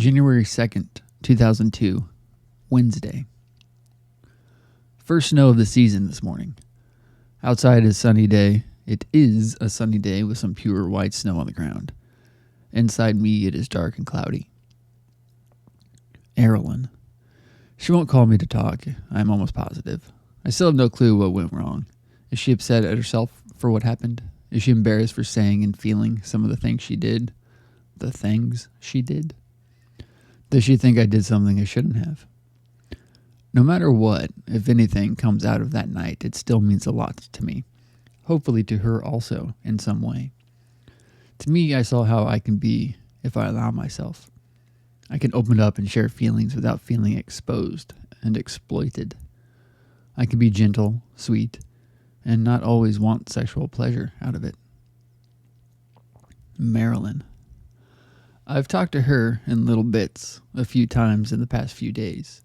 January 2nd, 2002, Wednesday. First snow of the season this morning. Outside is sunny day. It is a sunny day with some pure white snow on the ground. Inside me, it is dark and cloudy. Erilyn. She won't call me to talk. I'm almost positive. I still have no clue what went wrong. Is she upset at herself for what happened? Is she embarrassed for saying and feeling some of the things she did? The things she did? Does she think I did something I shouldn't have? No matter what, if anything comes out of that night, it still means a lot to me. Hopefully to her also, in some way. To me, I saw how I can be if I allow myself. I can open up and share feelings without feeling exposed and exploited. I can be gentle, sweet, and not always want sexual pleasure out of it. Marilyn. I've talked to her in little bits a few times in the past few days.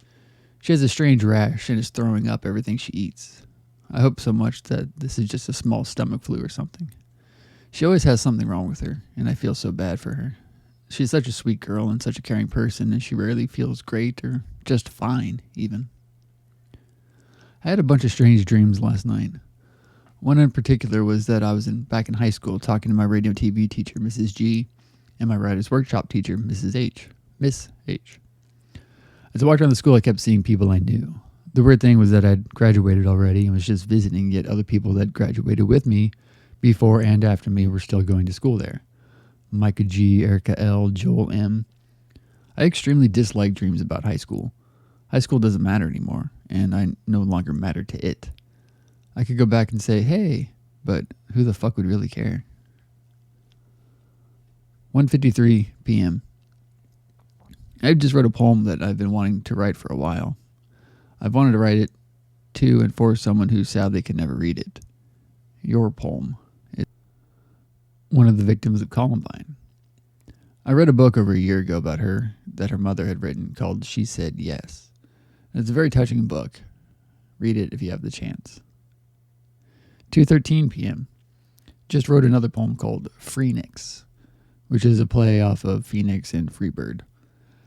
She has a strange rash and is throwing up everything she eats. I hope so much that this is just a small stomach flu or something. She always has something wrong with her, and I feel so bad for her. She's such a sweet girl and such a caring person, and she rarely feels great or just fine, even. I had a bunch of strange dreams last night. One in particular was that I was back in high school talking to my radio and TV teacher, Mrs. G, and my writer's workshop teacher, Mrs. H. Miss H. As I walked around the school, I kept seeing people I knew. The weird thing was that I'd graduated already and was just visiting, yet other people that graduated with me before and after me were still going to school there. Micah G, Erica L, Joel M. I extremely dislike dreams about high school. High school doesn't matter anymore, and I no longer matter to it. I could go back and say, hey, but who the fuck would really care? 1:53 p.m. I just wrote a poem that I've been wanting to write for a while. I've wanted to write it to and for someone who sadly can never read it. Your poem is one of the victims of Columbine. I read a book over a year ago about her that her mother had written called She Said Yes. And it's a very touching book. Read it if you have the chance. 2:13 p.m. Just wrote another poem called Phoenix, which is a play off of Phoenix and Freebird.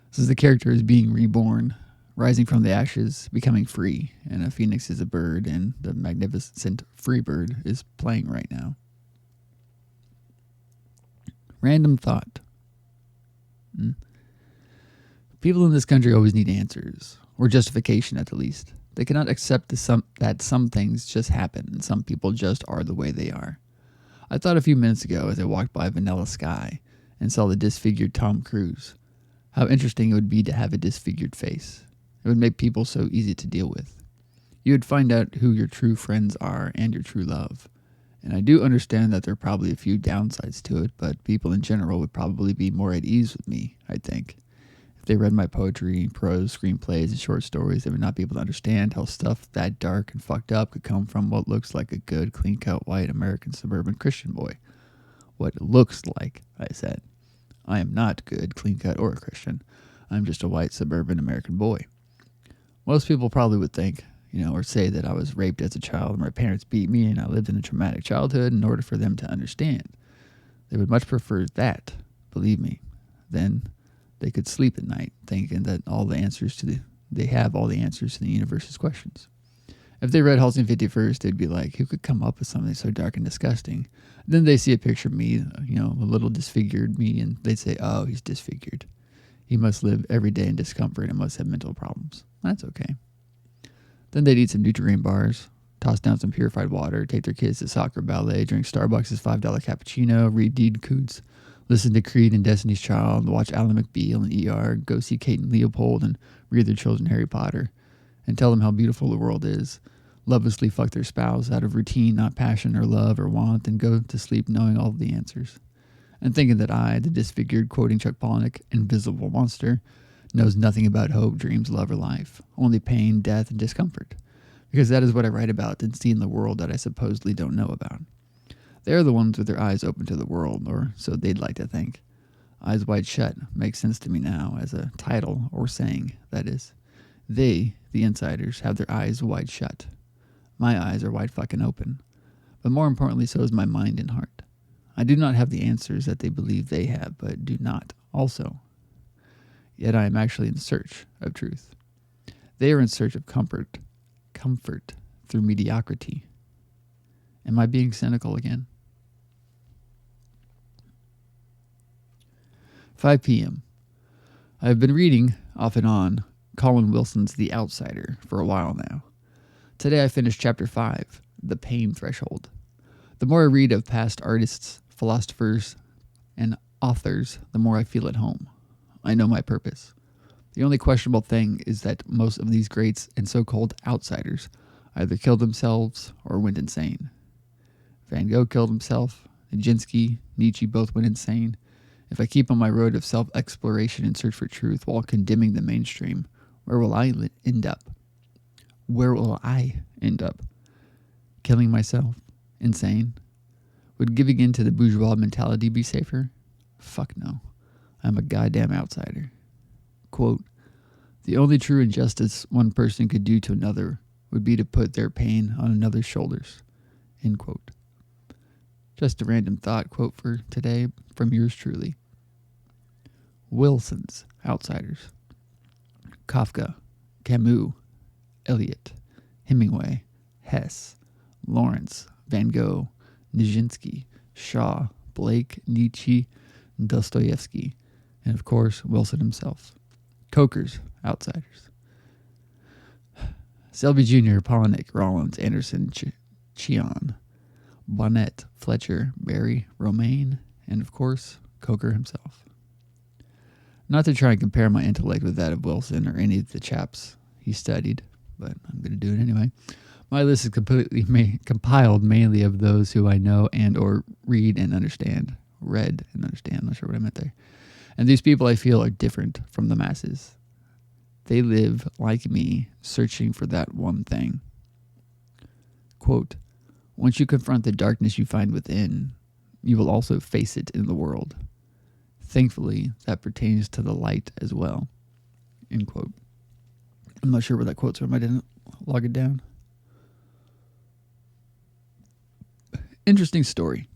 This is the character is being reborn, rising from the ashes, becoming free, and a phoenix is a bird, and the magnificent Freebird is playing right now. Random thought. People in this country always need answers, or justification at the least. They cannot accept that some things just happen, and some people just are the way they are. I thought a few minutes ago as I walked by Vanilla Sky and saw the disfigured Tom Cruise, how interesting it would be to have a disfigured face. It would make people so easy to deal with. You would find out who your true friends are and your true love. And I do understand that there are probably a few downsides to it, but people in general would probably be more at ease with me, I think. If they read my poetry, prose, screenplays, and short stories, they would not be able to understand how stuff that dark and fucked up could come from what looks like a good, clean-cut, white, American suburban Christian boy. What it looks like, I said. I am not good, clean-cut, or a Christian. I'm just a white, suburban American boy. Most people probably would think, or say that I was raped as a child, and my parents beat me, and I lived in a traumatic childhood in order for them to understand. They would much prefer that, believe me. Then they could sleep at night, thinking that they have all the answers to the universe's questions. If they read Halsey 51st, they'd be like, who could come up with something so dark and disgusting? Then they see a picture of me, a little disfigured me, and they'd say, oh, he's disfigured. He must live every day in discomfort and must have mental problems. That's okay. Then they'd eat some Nutrient bars, toss down some purified water, take their kids to soccer, ballet, drink Starbucks' $5 cappuccino, read Deed Coots, listen to Creed and Destiny's Child, watch Ally McBeal and ER, go see Kate and Leopold and read their children Harry Potter, and tell them how beautiful the world is, lovelessly fuck their spouse out of routine, not passion or love or want, and go to sleep knowing all of the answers. And thinking that I, the disfigured, quoting Chuck Palahniuk, invisible monster, knows nothing about hope, dreams, love, or life, only pain, death, and discomfort, because that is what I write about and see in the world that I supposedly don't know about. They are the ones with their eyes open to the world, or so they'd like to think. Eyes wide shut makes sense to me now as a title or saying, that is. They, the insiders, have their eyes wide shut. My eyes are wide fucking open. But more importantly, so is my mind and heart. I do not have the answers that they believe they have, but do not also. yet I am actually in search of truth. They are in search of comfort through mediocrity. Am I being cynical again? 5 p.m. I have been reading, off and on, Colin Wilson's The Outsider for a while now. Today I finished Chapter 5, The Pain Threshold. The more I read of past artists, philosophers, and authors, the more I feel at home. I know my purpose. The only questionable thing is that most of these greats and so-called outsiders either killed themselves or went insane. Van Gogh killed himself, Nijinsky, Nietzsche both went insane. If I keep on my road of self-exploration and search for truth while condemning the mainstream, where will I end up? Where will I end up? Killing myself? Insane? Would giving in to the bourgeois mentality be safer? Fuck no. I'm a goddamn outsider. Quote, the only true injustice one person could do to another would be to put their pain on another's shoulders. End quote. Just a random thought quote for today from yours truly. Wilson's Outsiders. Kafka, Camus, Eliot, Hemingway, Hess, Lawrence, Van Gogh, Nijinsky, Shaw, Blake, Nietzsche, Dostoevsky, and of course Wilson himself. Coker's Outsiders. Selby Jr., Polnick, Rollins, Anderson, Chion, Bonnet, Fletcher, Barry, Romaine, and of course, Coker himself. Not to try and compare my intellect with that of Wilson or any of the chaps he studied, but I'm going to do it anyway. My list is completely compiled mainly of those who I know and or read and understand. Read and understand, not sure what I meant there. And these people I feel are different from the masses. They live, like me, searching for that one thing. Quote, once you confront the darkness you find within, you will also face it in the world. Thankfully, that pertains to the light as well. End quote. I'm not sure where that quote's from. I didn't log it down. Interesting story.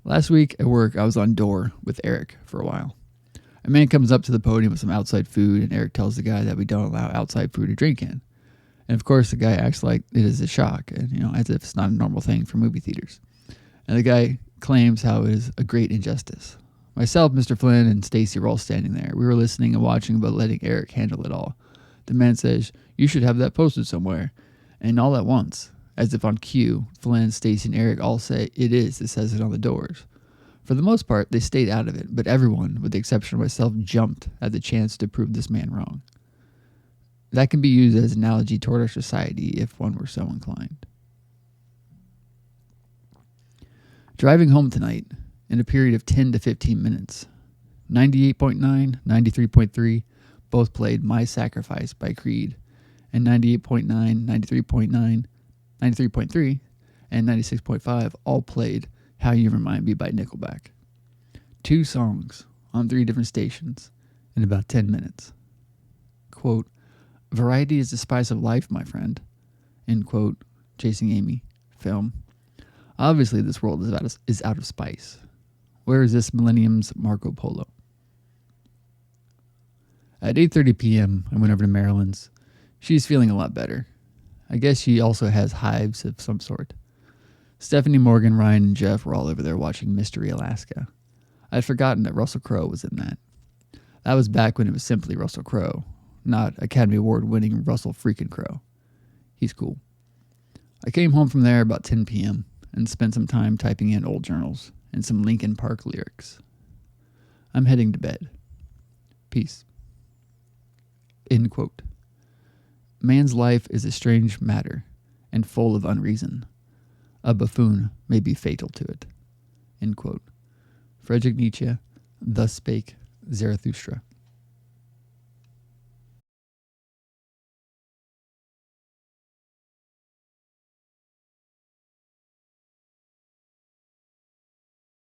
Last week at work, I was on door with Eric for a while. A man comes up to the podium with some outside food, and Eric tells the guy that we don't allow outside food to drink in. And of course, the guy acts like it is a shock, and as if it's not a normal thing for movie theaters. And the guy claims how it is a great injustice. Myself, Mr. Flynn, and Stacy were all standing there. We were listening and watching, but letting Eric handle it all. The man says, "You should have that posted somewhere." And all at once, as if on cue, Flynn, Stacy, and Eric all say, "It is. It says it on the doors." For the most part, they stayed out of it, but everyone, with the exception of myself, jumped at the chance to prove this man wrong. That can be used as an analogy toward our society if one were so inclined. Driving home tonight, in a period of 10 to 15 minutes, 98.9, 93.3 both played My Sacrifice by Creed, and 98.9, 93.9, 93.3, and 96.5 all played How You Remind Me by Nickelback. 2 songs on 3 different stations in about 10 minutes. Quote, variety is the spice of life, my friend. End quote, Chasing Amy, film. Obviously, this world is out of spice. Where is this millennium's Marco Polo? At 8:30 p.m., I went over to Marilyn's. She's feeling a lot better. I guess she also has hives of some sort. Stephanie, Morgan, Ryan, and Jeff were all over there watching Mystery Alaska. I'd forgotten that Russell Crowe was in that. That was back when it was simply Russell Crowe, not Academy Award-winning Russell freaking Crowe. He's cool. I came home from there about 10 p.m. and spent some time typing in old journals and some Linkin Park lyrics. I'm heading to bed. Peace. End quote. Man's life is a strange matter and full of unreason. A buffoon may be fatal to it. End quote. Friedrich Nietzsche, Thus Spake Zarathustra.